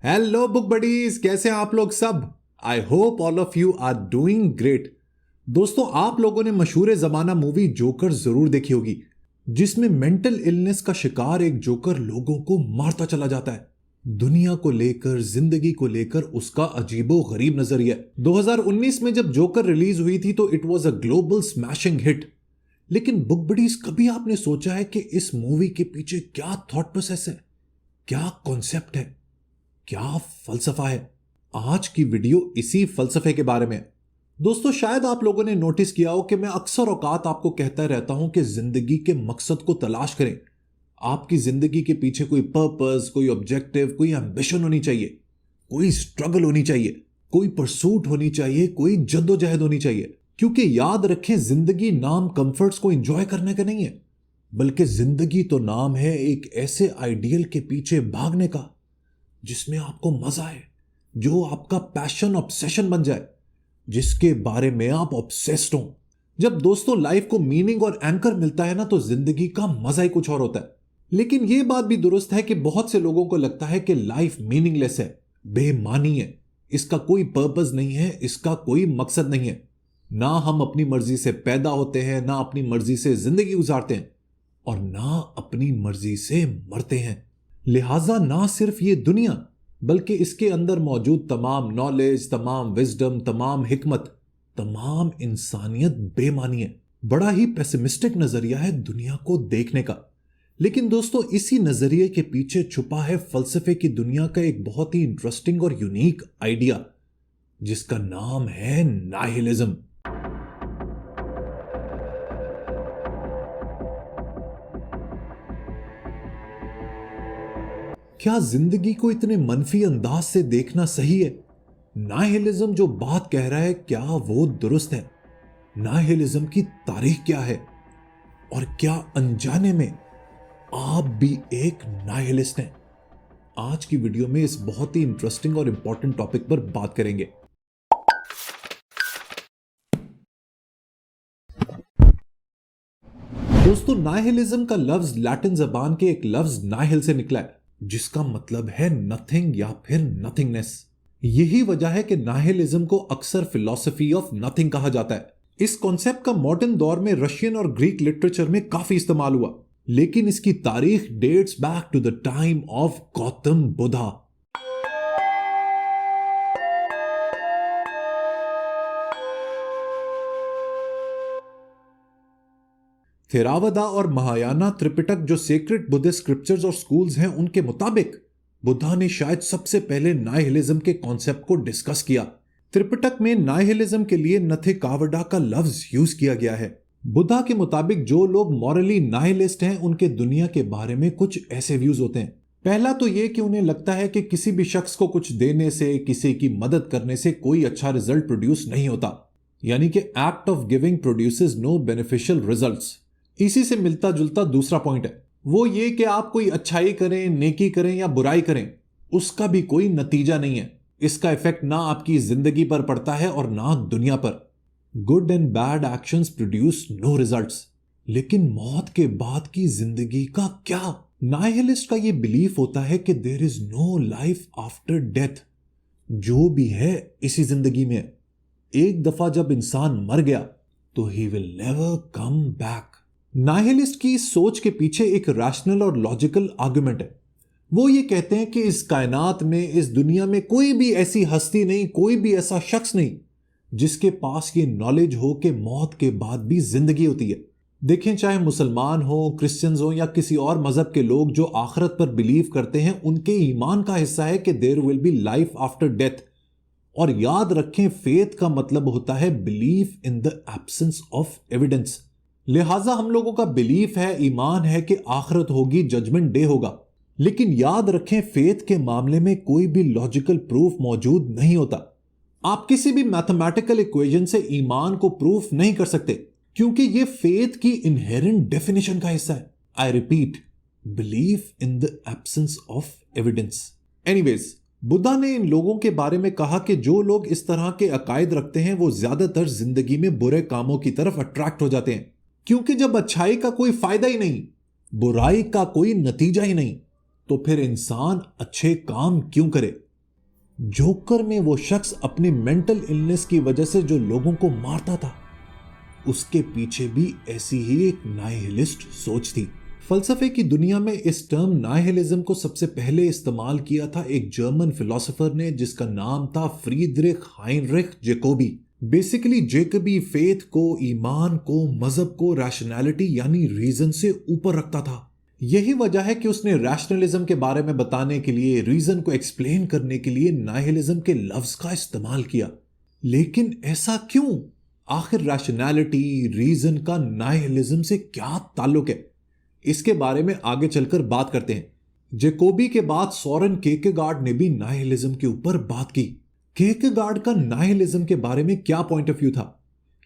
Hello book buddies, कैसे हैं आप लोग सब। I hope all of you are doing great. दोस्तों, आप लोगों ने मशहूर जमाना मूवी जोकर जरूर देखी होगी, जिसमें मेंटल इलनेस का शिकार एक जोकर लोगों को मारता चला जाता है। दुनिया को लेकर, जिंदगी को लेकर उसका अजीबो गरीब नजरिया। 2019 में जब जोकर रिलीज हुई थी तो it was a global smashing hit. लेकिन बुक बडीज, कभी आपने सोचा है कि इस मूवी के पीछे क्या थॉट प्रोसेस है, क्या कॉन्सेप्ट है, क्या फलसफा है। आज की वीडियो इसी फलसफे के बारे में है। दोस्तों, शायद आप लोगों ने नोटिस किया हो कि मैं अक्सर औकात आपको कहता रहता हूं कि जिंदगी के मकसद को तलाश करें। आपकी जिंदगी के पीछे कोई पर्पस, कोई ऑब्जेक्टिव, कोई एम्बिशन होनी चाहिए, कोई स्ट्रगल होनी चाहिए, कोई परसूट होनी चाहिए, कोई जद्दोजहद होनी चाहिए। क्योंकि याद रखें, जिंदगी नाम कंफर्ट्स को एंजॉय करने का नहीं है, बल्कि जिंदगी तो नाम है एक ऐसे आइडियल के पीछे भागने का जिसमें आपको मजा आए, जो आपका पैशन ऑब्सेशन बन जाए, जिसके बारे में आप ऑब्सेस्ड हो। जब दोस्तों लाइफ को मीनिंग और एंकर मिलता है ना, तो जिंदगी का मजा ही कुछ और होता है। लेकिन यह बात भी दुरुस्त है कि बहुत से लोगों को लगता है कि लाइफ मीनिंगलेस है, बेमानी है, इसका कोई पर्पस नहीं है, इसका कोई मकसद नहीं है। ना हम अपनी मर्जी से पैदा होते हैं, ना अपनी मर्जी से जिंदगी गुजारते हैं, और ना अपनी मर्जी से मरते हैं। लिहाजा ना सिर्फ ये दुनिया, बल्कि इसके अंदर मौजूद तमाम नॉलेज, तमाम विजडम, तमाम हिकमत, तमाम इंसानियत बेमानी है। बड़ा ही पेसिमिस्टिक नजरिया है दुनिया को देखने का। लेकिन दोस्तों, इसी नजरिए के पीछे छुपा है फलसफे की दुनिया का एक बहुत ही इंटरेस्टिंग और यूनिक आइडिया, जिसका नाम है नाइहिलिज्म। क्या जिंदगी को इतने मनफी अंदाज से देखना सही है? नाइहिलिज्म जो बात कह रहा है, क्या वो दुरुस्त है? नाइहिलिज्म की तारीख क्या है? और क्या अनजाने में आप भी एक नाइहिलिस्ट हैं? आज की वीडियो में इस बहुत ही इंटरेस्टिंग और इंपॉर्टेंट टॉपिक पर बात करेंगे। दोस्तों, नाइहिलिज्म का लफ्ज लैटिन जबान के एक लफ्ज नाइहिल से निकला है, जिसका मतलब है नथिंग या फिर नथिंगनेस। यही वजह है कि नाइहिलिज्म को अक्सर फिलॉसफी ऑफ नथिंग कहा जाता है। इस कॉन्सेप्ट का मॉडर्न दौर में रशियन और ग्रीक लिटरेचर में काफी इस्तेमाल हुआ, लेकिन इसकी तारीख dates back to the time of Gautama Buddha. Theravada और महायाना त्रिपिटक, जो सेक्रेड बुद्धिस्ट स्क्रिप्चर्स और स्कूल्स हैं, उनके मुताबिक बुद्धा ने शायद सबसे पहले नाइहिलिज्म के कॉन्सेप्ट को डिस्कस किया। त्रिपिटक में नाइहिलिज्म के लिए नथिकावडा का लफ्ज यूज किया गया है। बुद्धा के मुताबिक जो लोग मॉरली नाइहिलिस्ट हैं, उनके दुनिया के बारे में कुछ ऐसे व्यूज होते हैं। पहला तो यह कि उन्हें लगता है कि किसी भी शख्स को कुछ देने से, किसी की मदद करने से कोई अच्छा रिजल्ट प्रोड्यूस नहीं होता, यानी कि act of giving produces know beneficial results. इसी से मिलता जुलता दूसरा पॉइंट है, वो ये कि आप कोई अच्छाई करें, नेकी करें या बुराई करें, उसका भी कोई नतीजा नहीं है। इसका इफेक्ट ना आपकी जिंदगी पर पड़ता है और ना दुनिया पर। Good and bad actions produce no results. लेकिन मौत के बाद की जिंदगी का क्या? नाइहिलिस्ट का ये बिलीफ होता है कि there is no life after death. जो भी है इसी जिंदगी में, एक दफा जब इंसान मर गया तो ही will never come back. Nihilist की सोच के पीछे एक रैशनल और लॉजिकल आर्गुमेंट है। वो ये कहते हैं कि इस कायनात में, इस दुनिया में कोई भी ऐसी हस्ती नहीं, कोई भी ऐसा शख्स नहीं जिसके पास ये नॉलेज हो कि मौत के बाद भी जिंदगी होती है। देखें, चाहे मुसलमान हो, क्रिश्चियंस हो या किसी और मजहब के लोग जो आखिरत पर बिलीव करते हैं, उनके ईमान का हिस्सा है कि there will be life after death. और याद रखें, फेथ का मतलब होता है belief in the absence of evidence. लिहाजा हम लोगों का बिलीफ है, ईमान है कि आखिरत होगी, जजमेंट डे होगा। लेकिन याद रखें, फेथ के मामले में कोई भी लॉजिकल प्रूफ मौजूद नहीं होता। आप किसी भी मैथमेटिकल इक्वेशन से ईमान को प्रूफ नहीं कर सकते, क्योंकि यह फेथ की इनहेरेंट डेफिनेशन का हिस्सा है। I repeat, belief in the absence of evidence. Anyways, Buddha ने इन लोगों के बारे में कहा कि जो लोग इस तरह के अकायद रखते हैं, वो ज्यादातर जिंदगी में बुरे कामों की तरफ अट्रैक्ट हो जाते हैं, क्योंकि जब अच्छाई का कोई फायदा ही नहीं, बुराई का कोई नतीजा ही नहीं, तो फिर इंसान अच्छे काम क्यों करे? जोकर में वो शख्स अपनी मेंटल इलनेस की वजह से जो लोगों को मारता था, उसके पीछे भी ऐसी ही एक नाइहिलिस्ट सोच थी। फलसफे की दुनिया में इस टर्म नाइहिलिज्म को सबसे पहले इस्तेमाल किया था एक जर्मन फिलोसोफर ने, जिसका नाम था Friedrich हाइनरिख Jacobi. Basically Jacobi faith को, ईमान को, मजहब को रैशनैलिटी यानी रीजन से ऊपर रखता था। यही वजह है कि उसने रैशनलिज्म के बारे में बताने के लिए, रीजन को एक्सप्लेन करने के लिए नाइहिलिज्म के लफ्ज का इस्तेमाल किया। लेकिन ऐसा क्यों? आखिर रैशनैलिटी, रीजन का नाइहिलिज्म से क्या ताल्लुक है? इसके बारे में आगे चलकर बात करते हैं। जैकोबी के बाद सोरेन केरकेगार्ड ने भी नाइहिलिज्म के ऊपर बात की। केरकेगार्ड का नाइहिलिज्म के बारे में क्या पॉइंट ऑफ व्यू था,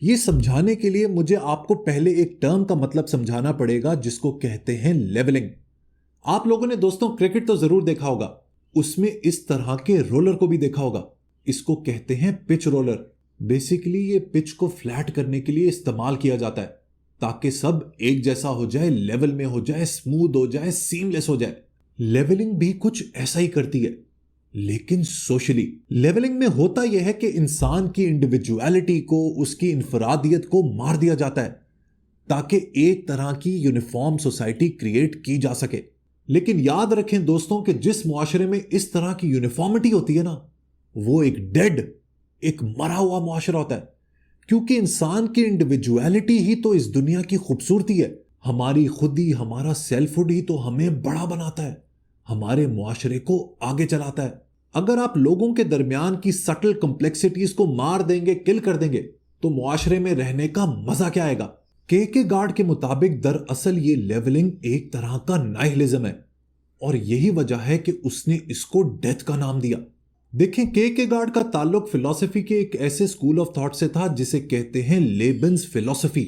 ये समझाने के लिए मुझे आपको पहले एक टर्म का मतलब समझाना पड़ेगा, जिसको कहते हैं लेवलिंग। आप लोगों ने दोस्तों क्रिकेट तो जरूर देखा होगा, उसमें इस तरह के रोलर को भी देखा होगा। इसको कहते हैं पिच रोलर। बेसिकली ये पिच को फ्लैट करने के लिए इस्तेमाल किया जाता है, ताकि सब एक जैसा हो जाए, लेवल में हो जाए, स्मूथ हो जाए, सीमलेस हो जाए। लेवलिंग भी कुछ ऐसा ही करती है, लेकिन सोशली। लेवलिंग में होता यह है कि इंसान की इंडिविजुअलिटी को, उसकी इनफरादियत को मार दिया जाता है, ताकि एक तरह की यूनिफॉर्म सोसाइटी क्रिएट की जा सके। लेकिन याद रखें दोस्तों कि जिस मुआशरे में इस तरह की यूनिफॉर्मिटी होती है ना, वो एक डेड, एक मरा हुआ मुआशरा होता है। क्योंकि इंसान की इंडिविजुअलिटी ही तो इस दुनिया की खूबसूरती है। हमारी खुदी, हमारा सेल्फहुड ही तो हमें बड़ा बनाता है, हमारे मुआशरे को आगे चलाता है। अगर आप लोगों के दरमियान की सटल कॉम्प्लेक्सिटीज को मार देंगे, किल कर देंगे, तो मुआशरे में रहने का मजा क्या आएगा? केरकेगार्ड के मुताबिक दरअसल ये लेवलिंग एक तरह का नाइहिलिज्म है, और यही वजह है कि उसने इसको डेथ का नाम दिया। देखें, केरकेगार्ड का ताल्लुक फिलॉसफी के एक ऐसे स्कूल ऑफ थॉट से था जिसे कहते हैं लेबन्स फिलॉसफी,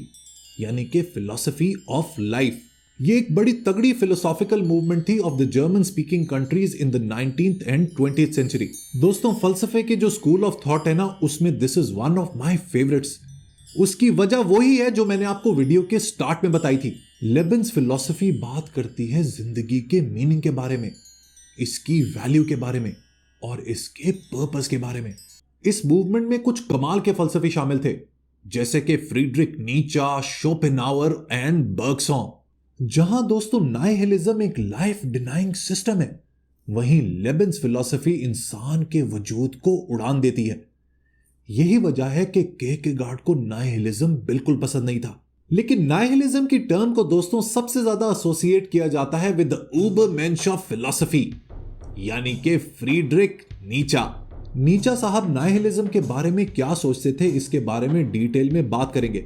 यानी कि फिलॉसफी ऑफ लाइफ। ये एक बड़ी तगड़ी फिलोसॉफिकल मूवमेंट थी of the German speaking countries in the 19th and 20th century. दोस्तों, फलसफे के जो स्कूल ऑफ थॉट है ना, उसमें this is one of my favourites. उसकी वजह वही है जो मैंने आपको वीडियो के स्टार्ट में बताई थी। लेबन्स फिलॉसफी बात करती है जिंदगी के मीनिंग के बारे में, इसकी वैल्यू के बारे में, और इसके पर्पस के बारे में। इस मूवमेंट में कुछ कमाल के फलसफी शामिल थे, जैसे कि फ्रीडरिक नीचा, शोपेनहावर एंड बर्गसॉन। जहां दोस्तों नाइहिलिज्म एक लाइफ डिनाइंग सिस्टम है, वहीं लेबन्स फिलॉसफी इंसान के वजूद को उड़ान देती है। यही वजह है कि केरकेगार्ड को नाइहिलिज्म बिल्कुल पसंद नहीं था। लेकिन नाइहिलिज्म की टर्म को दोस्तों सबसे ज्यादा एसोसिएट किया जाता है विद द उबरमेंश ऑफ फिलॉसफी, यानी कि फ्रीडरिक नीचा। नीचा साहब नाइहिलिज्म के बारे में क्या सोचते थे, इसके बारे में डिटेल में बात करेंगे।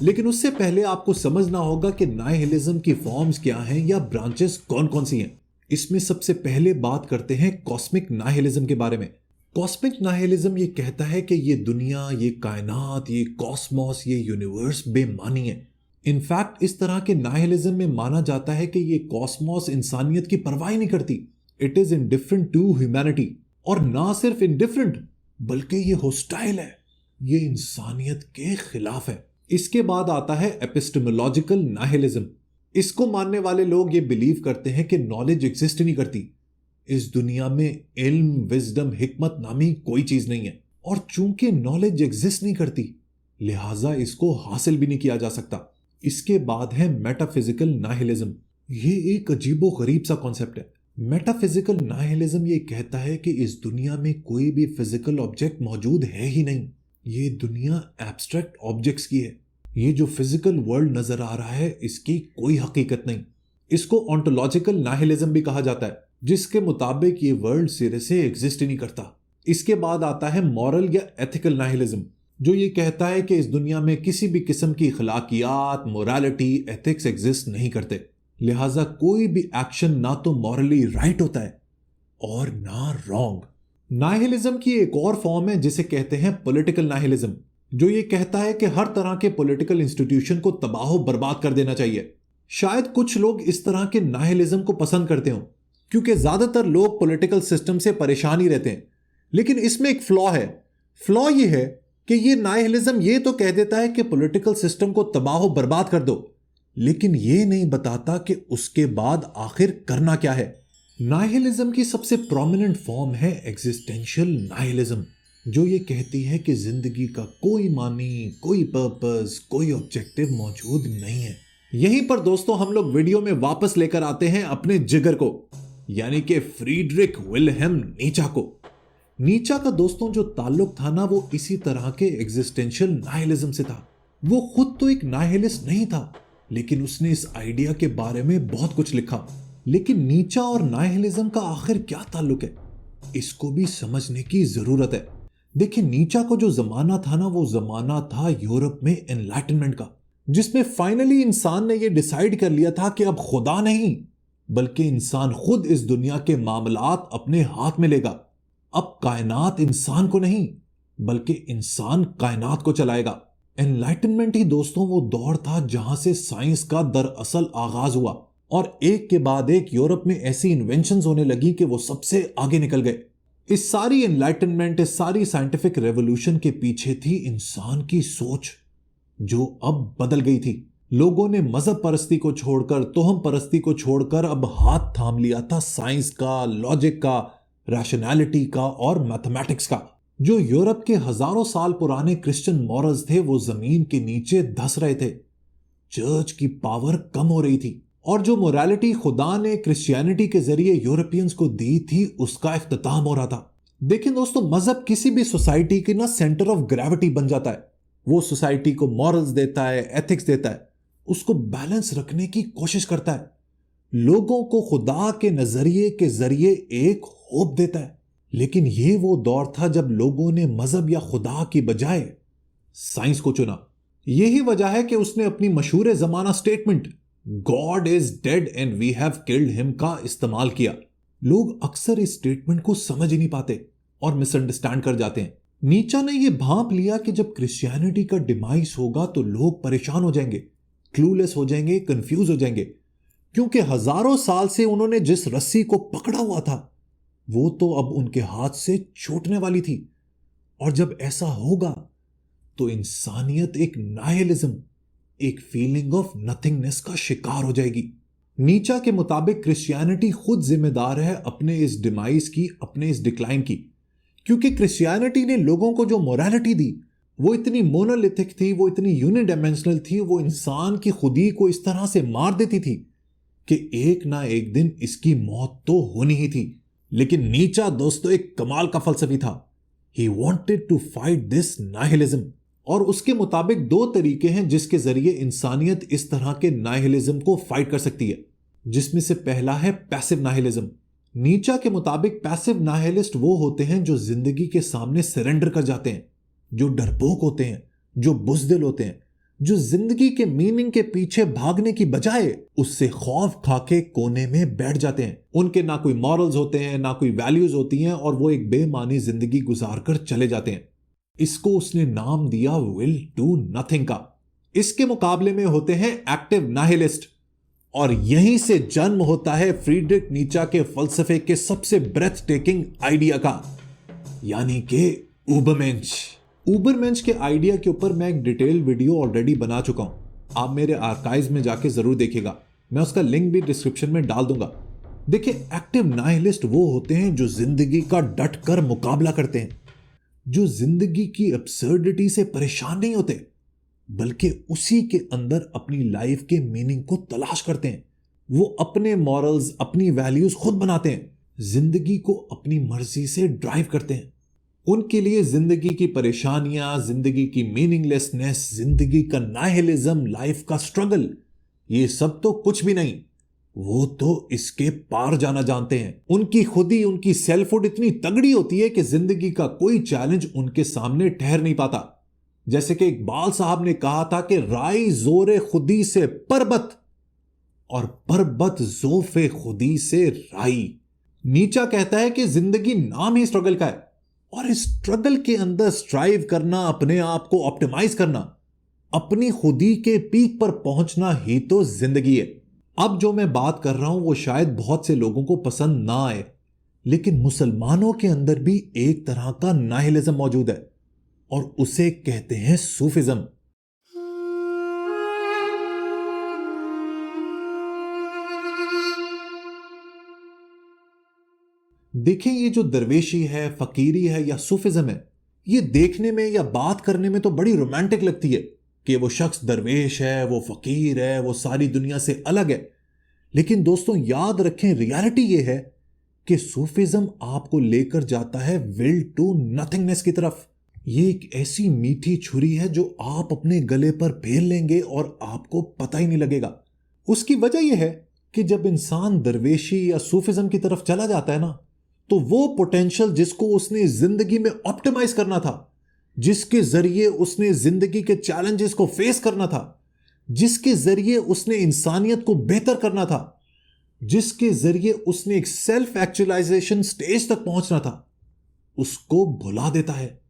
लेकिन उससे पहले आपको समझना होगा कि नाइहिलिज्म की फॉर्म्स क्या हैं या ब्रांचेस कौन कौन सी हैं। इसमें सबसे पहले बात करते हैं कॉस्मिक नाइहिलिज्म के बारे में। कॉस्मिक नाइहिलिज्म ये कहता है कि ये दुनिया, ये कायनात, ये कॉस्मोस, ये यूनिवर्स बेमानी है। इनफैक्ट इस तरह के नाइहिलिज्म में माना जाता है कि ये कॉस्मोस इंसानियत की परवाह नहीं करती। It is indifferent to humanity, और ना सिर्फ इंडिफरेंट बल्कि ये होस्टाइल है, ये इंसानियत के खिलाफ है। इसके बाद आता है एपिस्टेमोलॉजिकल नाइहिलिज्म। इसको मानने वाले लोग ये बिलीव करते हैं कि नॉलेज एग्जिस्ट नहीं करती। इस दुनिया में इल्म, विजडम, हिकमत नामी कोई चीज नहीं है, और चूंकि नॉलेज एग्जिस्ट नहीं करती, लिहाजा इसको हासिल भी नहीं किया जा सकता। इसके बाद है मेटाफिजिकल नाइहिलिज्म। ये एक अजीबो गरीब सा कॉन्सेप्ट है। मेटाफिजिकल नाइहिलिज्म ये कहता है कि इस दुनिया में कोई भी फिजिकल ऑब्जेक्ट मौजूद है ही नहीं, ये दुनिया एब्स्ट्रैक्ट ऑब्जेक्ट्स की है। ये जो फिजिकल वर्ल्ड नजर आ रहा है, इसकी कोई हकीकत नहीं। इसको ऑन्टोलॉजिकल नाइहिलिज्म भी कहा जाता है, जिसके मुताबिक ये वर्ल्ड सिरे से एग्जिस्ट ही नहीं करता। इसके बाद आता है मॉरल या एथिकल नाइहिलिज्म, जो ये कहता है कि इस दुनिया में किसी भी किस्म की अखलाकियात, मोरालिटी, एथिक्स एग्जिस्ट नहीं करते, लिहाजा कोई भी एक्शन ना तो मॉरली राइट होता है और ना रॉन्ग। नाइहिलिज्म की एक और फॉर्म है जिसे कहते हैं पॉलिटिकल नाइहिलिज्म, जो ये कहता है कि हर तरह के पॉलिटिकल इंस्टीट्यूशन को तबाह बर्बाद कर देना चाहिए। शायद कुछ लोग इस तरह के नाइहिलिज्म को पसंद करते हो, क्योंकि ज्यादातर लोग पॉलिटिकल सिस्टम से परेशान ही रहते हैं। लेकिन इसमें एक फ्लॉ है। फ्लॉ ये है कि ये नाइहिलिज्म ये तो कह देता है कि पॉलिटिकल सिस्टम को तबाह बर्बाद कर दो, लेकिन ये नहीं बताता कि उसके बाद आखिर करना क्या है। नाइहिलिज्म की सबसे प्रोमिनेंट फॉर्म है एग्जिस्टेंशियल नाइहिलिज्म, जो ये कहती है कि जिंदगी का कोई मानी, कोई पर्पस, कोई ऑब्जेक्टिव मौजूद नहीं है। यहीं पर दोस्तों हम लोग वीडियो में वापस लेकर आते हैं अपने जिगर को, यानी कि फ्रीडरिक विल्हेम नीचा को। नीचा का दोस्तों जो ताल्लुक था ना, वो इसी तरह के एग्जिस्टेंशियल नाइहिलिज्म से था। वो खुद तो एक नाइहिलिस्ट नहीं था, लेकिन उसने इस आइडिया के बारे में बहुत कुछ लिखा। लेकिन नीचा और नाइहिलिज्म का आखिर क्या ताल्लुक है, इसको भी समझने की जरूरत है। देखिए, नीचा को जो जमाना था ना, वो जमाना था यूरोप में एनलाइटनमेंट का, जिसमें फाइनली इंसान ने यह डिसाइड कर लिया था कि अब खुदा नहीं, बल्कि इंसान खुद इस दुनिया के मामलात अपने हाथ में लेगा। अब कायनात इंसान को नहीं, बल्कि इंसान कायनात को चलाएगा। एनलाइटनमेंट ही दोस्तों वो दौर था जहां से साइंस का दरअसल आगाज हुआ, और एक के बाद एक यूरोप में ऐसी इन्वेंशंस होने लगी कि वो सबसे आगे निकल गए। इस सारी एनलाइटनमेंट, इस सारी साइंटिफिक रेवोल्यूशन के पीछे थी इंसान की सोच, जो अब बदल गई थी। लोगों ने मजहब परस्ती को छोड़कर, तोहम परस्ती को छोड़कर अब हाथ थाम लिया था साइंस का, लॉजिक का, रैशनैलिटी का और मैथमेटिक्स का। जो यूरोप के हजारों साल पुराने क्रिश्चियन मॉरल्स थे, वो जमीन के नीचे धंस रहे थे। चर्च की पावर कम हो रही थी, और जो मोरालिटी खुदा ने क्रिश्चियनिटी के जरिए यूरोपियंस को दी थी, उसका इख्तिताम हो रहा था। देखिए दोस्तों, मजहब किसी भी सोसाइटी की ना सेंटर ऑफ ग्रेविटी बन जाता है। वो सोसाइटी को मॉरल्स देता है, एथिक्स देता है, उसको बैलेंस रखने की कोशिश करता है, लोगों को खुदा के नजरिए के जरिए एक होप देता है। लेकिन ये वो दौर था जब लोगों ने मजहब या खुदा की बजाय साइंस को चुना। यही वजह है कि उसने अपनी मशहूर जमाना statement God is dead and we have killed him का इस्तेमाल किया। लोग अक्सर इस स्टेटमेंट को समझ ही नहीं पाते और मिसअंडरस्टैंड कर जाते हैं। नीचा ने यह भांप लिया कि जब क्रिश्चियनिटी का डिमाइस होगा तो लोग परेशान हो जाएंगे, क्लूलेस हो जाएंगे, कंफ्यूज हो जाएंगे, क्योंकि हजारों साल से उन्होंने जिस रस्सी को पकड़ा हुआ था, वो तो अब उनके हाथ से छूटने वाली थी। और जब ऐसा होगा तो इंसानियत एक नाइहिलिज्म, एक फीलिंग ऑफ नथिंगनेस का शिकार हो जाएगी। नीचा के मुताबिक क्रिश्चियनिटी खुद जिम्मेदार है अपने इस डिमाइस की, अपने इस डिक्लाइन की, क्योंकि क्रिश्चियनिटी ने लोगों को जो मोरालिटी दी वो इतनी मोनोलिथिक थी, वो इतनी यूनिडायमेंशनल थी, वो इंसान की खुदी को इस तरह से मार देती थी कि एक ना एक दिन इसकी मौत तो होनी ही थी। लेकिन नीचा दोस्तों एक कमाल का फलसफी था। He wanted to fight this nihilism, और उसके मुताबिक दो तरीके हैं जिसके जरिए इंसानियत इस तरह के नाइहिलिज्म को फाइट कर सकती है, जिसमें से पहला है पैसिव नाइहिलिज्म। नीचा के मुताबिक पैसिव नाइहिलिस्ट वो होते हैं जो जिंदगी के सामने सरेंडर कर जाते हैं, जो डरपोक होते हैं, जो बुज़दिल होते हैं, जो जिंदगी के मीनिंग के पीछे भागने की बजाय उससे खौफ खाके कोने में बैठ जाते हैं। उनके ना कोई मॉरल्स होते हैं, ना कोई वैल्यूज होती हैं, और वो एक बेमानी जिंदगी गुजार कर चले जाते हैं। इसको उसने नाम दिया विल टू नथिंग का। इसके मुकाबले में होते हैं एक्टिव नाइहिलिस्ट, और यहीं से जन्म होता है फ्रीडरिक नीचा के फलसफे के सबसे ब्रेथ टेकिंग आइडिया का, यानी कि उबरमेंश। उबरमेंश के आइडिया के ऊपर मैं एक डिटेल वीडियो ऑलरेडी बना चुका हूं, आप मेरे आर्काइव्स में जाके जरूर देखिएगा, मैं उसका लिंक भी डिस्क्रिप्शन में डाल दूंगा। देखिए, एक्टिव नाइहिलिस्ट वो होते हैं जो जिंदगी का डट कर मुकाबला करते हैं, जो जिंदगी की अब्सर्डिटी से परेशान नहीं होते, बल्कि उसी के अंदर अपनी लाइफ के मीनिंग को तलाश करते हैं। वो अपने मॉरल्स, अपनी वैल्यूज खुद बनाते हैं, जिंदगी को अपनी मर्जी से ड्राइव करते हैं। उनके लिए जिंदगी की परेशानियां, जिंदगी की मीनिंगलेसनेस, जिंदगी का नाइहिलिज्म, लाइफ का स्ट्रगल, ये सब तो कुछ भी नहीं, वो तो इसके पार जाना जानते हैं। उनकी खुदी, उनकी सेल्फहुड इतनी तगड़ी होती है कि जिंदगी का कोई चैलेंज उनके सामने ठहर नहीं पाता। जैसे कि इकबाल साहब ने कहा था कि राई जोरे खुदी से परबत, और परबत जोफे खुदी से राई। नीचा कहता है कि जिंदगी नाम ही स्ट्रगल का है, और इस स्ट्रगल के अंदर स्ट्राइव करना, अपने आप को ऑप्टिमाइज करना, अपनी खुदी के पीक पर पहुंचना ही तो जिंदगी है। अब जो मैं बात कर रहा हूं वो शायद बहुत से लोगों को पसंद ना आए, लेकिन मुसलमानों के अंदर भी एक तरह का नाइहिलिज्म मौजूद है, और उसे कहते हैं सूफिज्म। देखें, ये जो दरवेशी है, फकीरी है या सूफिज्म है, ये देखने में या बात करने में तो बड़ी रोमांटिक लगती है कि वो शख्स दरवेश है, वो फकीर है, वो सारी दुनिया से अलग है। लेकिन दोस्तों याद रखें, रियलिटी ये है कि सूफिज्म आपको लेकर जाता है विल टू नथिंगनेस की तरफ। ये एक ऐसी मीठी छुरी है जो आप अपने गले पर फेर लेंगे और आपको पता ही नहीं लगेगा। उसकी वजह यह है कि जब इंसान दरवेशी या सूफिज्म की तरफ चला जाता है ना, तो वो पोटेंशियल जिसको उसने जिंदगी में ऑप्टिमाइज करना था, जिसके जरिए उसने जिंदगी के चैलेंजेस को फेस करना था, जिसके जरिए उसने इंसानियत को बेहतर करना था, जिसके जरिए उसने एक सेल्फ एक्चुअलाइजेशन स्टेज तक पहुंचना था, उसको भुला देता है।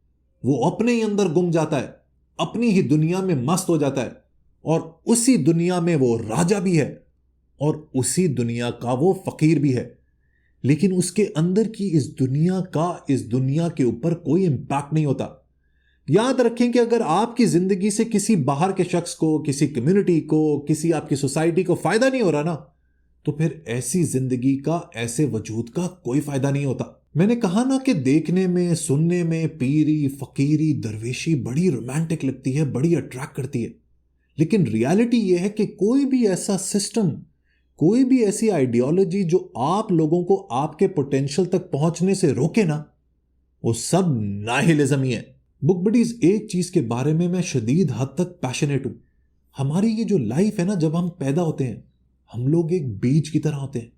वो अपने ही अंदर गुम जाता है, अपनी ही दुनिया में मस्त हो जाता है, और उसी दुनिया में वो राजा भी है और उसी दुनिया का वो फकीर भी है। लेकिन उसके अंदर की इस दुनिया के ऊपर कोई इंपैक्ट नहीं होता। याद रखें कि अगर आपकी जिंदगी से किसी बाहर के शख्स को, किसी कम्युनिटी को, किसी आपकी सोसाइटी को फायदा नहीं हो रहा ना, तो फिर ऐसी जिंदगी का, ऐसे वजूद का कोई फायदा नहीं होता। मैंने कहा ना कि देखने में, सुनने में पीरी, फकीरी, दरवेशी बड़ी रोमांटिक लगती है, बड़ी अट्रैक्ट करती है। लेकिन रियलिटी यह है कि कोई भी ऐसा सिस्टम, कोई भी ऐसी आइडियोलॉजी जो आप लोगों को आपके पोटेंशियल तक पहुंचने से रोके ना, वो सब नाहिलिज्म ही है। बुक बडीज, एक चीज के बारे में मैं शदीद हद तक पैशनेट हूं। हमारी ये जो लाइफ है ना, जब हम पैदा होते हैं, हम लोग एक बीज की तरह होते हैं।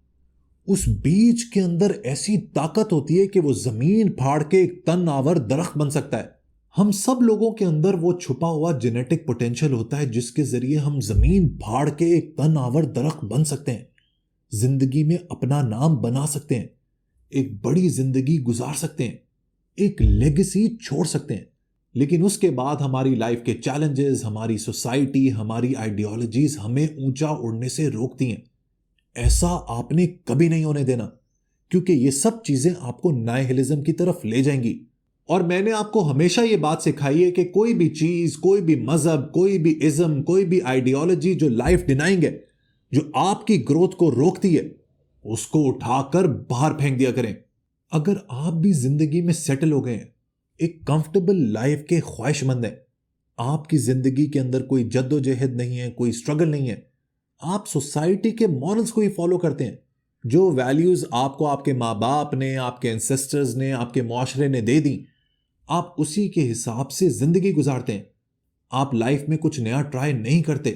उस बीज के अंदर ऐसी ताकत होती है कि वो जमीन फाड़ के एक तनावर दरख्त बन सकता है। हम सब लोगों के अंदर वो छुपा हुआ जेनेटिक पोटेंशियल होता है जिसके जरिए हम जमीन फाड़ के एक तनावर दरख्त बन सकते हैं, जिंदगी में अपना नाम बना सकते हैं, एक बड़ी जिंदगी गुजार सकते हैं, एक लेगेसी छोड़ सकते हैं। लेकिन उसके बाद हमारी लाइफ के चैलेंजेस, हमारी सोसाइटी, हमारी आइडियोलॉजीज हमें ऊंचा उड़ने से रोकती हैं। ऐसा आपने कभी नहीं होने देना, क्योंकि ये सब चीजें आपको नाइहिलिज्म की तरफ ले जाएंगी। और मैंने आपको हमेशा ये बात सिखाई है कि कोई भी चीज, कोई भी मजहब, कोई भी इज्म, कोई भी आइडियोलॉजी जो लाइफ डिनाइंग है, जो आपकी ग्रोथ को रोकती है, उसको उठाकर बाहर फेंक दिया करें। अगर आप भी जिंदगी में सेटल हो गए हैं, एक कंफर्टेबल लाइफ के ख्वाहिशमंद हैं, आपकी जिंदगी के अंदर कोई जद्दोजहद नहीं है, कोई स्ट्रगल नहीं है, आप सोसाइटी के मॉरल्स को ही फॉलो करते हैं, जो वैल्यूज आपको आपके माँ बाप ने, आपके एंसेस्टर्स ने, आपके मुआशरे ने दे दी, आप उसी के हिसाब से जिंदगी गुजारते हैं, आप लाइफ में कुछ नया ट्राई नहीं करते,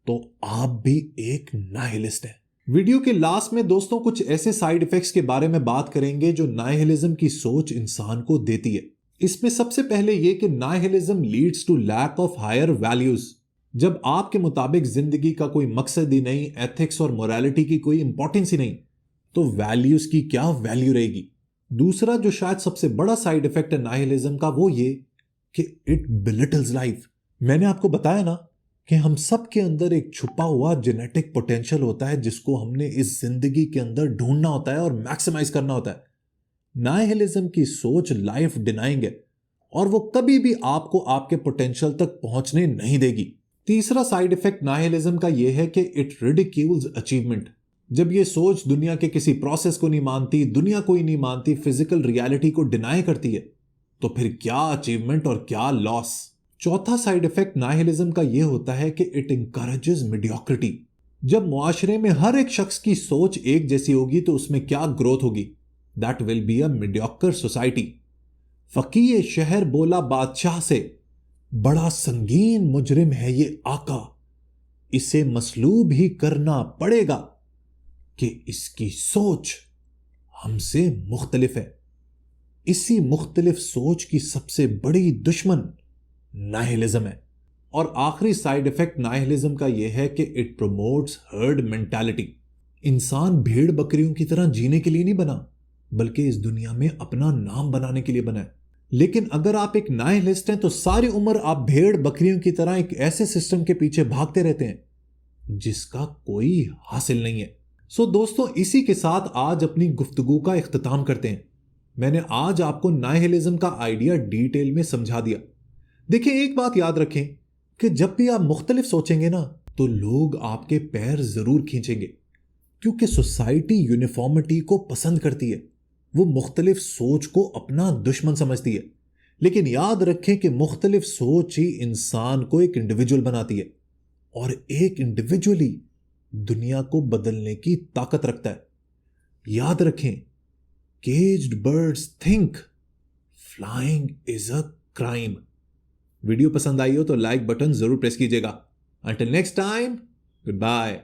तो आप भी एक नाइहिलिस्ट हैं। वीडियो के लास्ट में दोस्तों कुछ ऐसे साइड इफेक्ट्स के बारे में बात करेंगे जो नाइहिलिज्म की सोच इंसान को देती है। इसमें सबसे पहले यह कि nihilism leads to lack of higher values. जब आपके मुताबिक जिंदगी का कोई मकसद ही नहीं, एथिक्स और मोरालिटी की कोई इंपॉर्टेंस ही नहीं, तो वैल्यूज की क्या वैल्यू रहेगी। दूसरा जो शायद सबसे बड़ा साइड इफेक्ट है नाइहिलिज्म का, वो ये कि इट बिलिटल्स लाइफ। मैंने आपको बताया ना कि हम सब के अंदर एक छुपा हुआ जेनेटिक पोटेंशियल होता है जिसको हमने इस जिंदगी के अंदर ढूंढना होता है और मैक्सिमाइज करना होता है। नाइहिलिज्म की सोच लाइफ डिनाइंग है और वो कभी भी आपको आपके पोटेंशियल तक पहुंचने नहीं देगी। तीसरा साइड इफेक्ट नाइहिलिज्म का यह है कि इट रिडिक्यूल्स अचीवमेंट। जब ये सोच दुनिया के किसी प्रोसेस को नहीं मानती, दुनिया को ही नहीं मानती, फिजिकल रियलिटी को डिनाई करती है, तो फिर क्या अचीवमेंट और क्या लॉस। चौथा साइड इफेक्ट नाइहिलिज्म का यह होता है कि इट इंकरेजेस मीडियोक्रिटी। जब मुआशरे में हर एक शख्स की सोच एक जैसी होगी तो उसमें क्या ग्रोथ होगी। That will be a mediocre society. फकीह शहर बोला बादशाह से, बड़ा संगीन मुजरिम है ये आका, इसे मसलूब ही करना पड़ेगा कि इसकी सोच हमसे मुख्तलिफ है। इसी मुख्तलिफ सोच की सबसे बड़ी दुश्मन नाइहिलिज्म है। और आखिरी साइड इफेक्ट नाइहिलिज्म का यह है कि इट प्रमोट्स हर्ड मेंटालिटी। इंसान भेड़ बकरियों की तरह जीने के लिए नहीं बना, बल्कि इस दुनिया में अपना नाम बनाने के लिए बना है। लेकिन अगर आप एक नाइहिलिस्ट हैं तो सारी उम्र आप भेड़ बकरियों की तरह एक ऐसे सिस्टम के पीछे भागते रहते हैं जिसका कोई हासिल नहीं है। सो दोस्तों, इसी के साथ आज अपनी गुफ्तगू का इख्तिताम करते हैं। मैंने आज आपको नाइहिलिज्म का आइडिया डिटेल में समझा दिया। देखिए, एक बात याद रखें कि जब भी आप मुख्तलिफ सोचेंगे ना, तो लोग आपके पैर जरूर खींचेंगे, क्योंकि सोसाइटी यूनिफॉर्मिटी को पसंद करती है। वो मुख्तलिफ सोच को अपना दुश्मन समझती है। लेकिन याद रखें कि मुख्तलिफ सोच ही इंसान को एक इंडिविजुअल बनाती है, और एक इंडिविजुअल ही दुनिया को बदलने की ताकत रखता है। याद रखें, caged birds think, flying is a crime. Video पसंद आई हो तो लाइक बटन जरूर प्रेस कीजिएगा। Until next time, good bye.